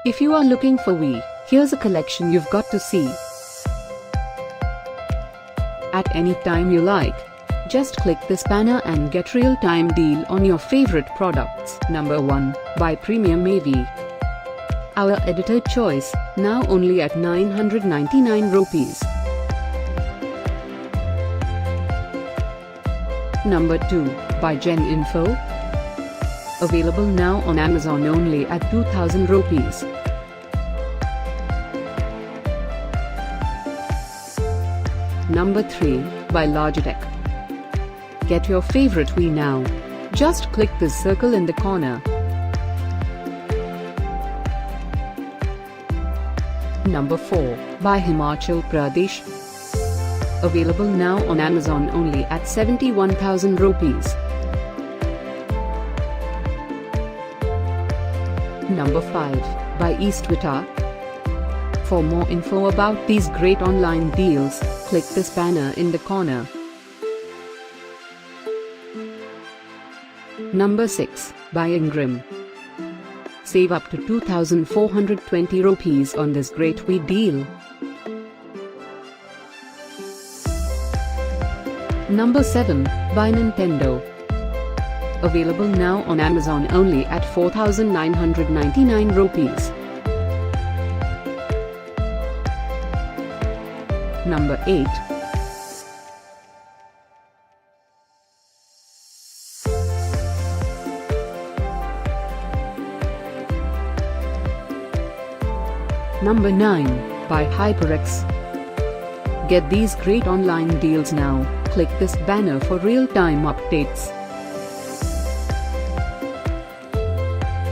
If you are looking for Wii, here's a collection you've got to see. At any time you like, just click this banner and get real-time deal on your favorite products. Number 1, by PremiumAV. Our editor choice, now only at 999 rupees. Number 2, by Jain Info. Available now on Amazon only at 2000 rupees. Number 3, by Logitech. Get your favorite Wii now. Just click this circle in the corner. Number 4, by Himachal Pradesh. Available now on Amazon only at 71,000 rupees. Number 5, by Eastvita. For more info about these great online deals, click this banner in the corner. Number 6, by Ingram. Save up to 2,420 rupees on this great Wii deal. Number 7, by Nintendo. Available now on Amazon only at 4,999 rupees. Number 8. Number 9, by HyperX. Get these great online deals now. Click this banner for real-time updates.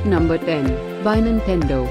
Number 10, by Nintendo.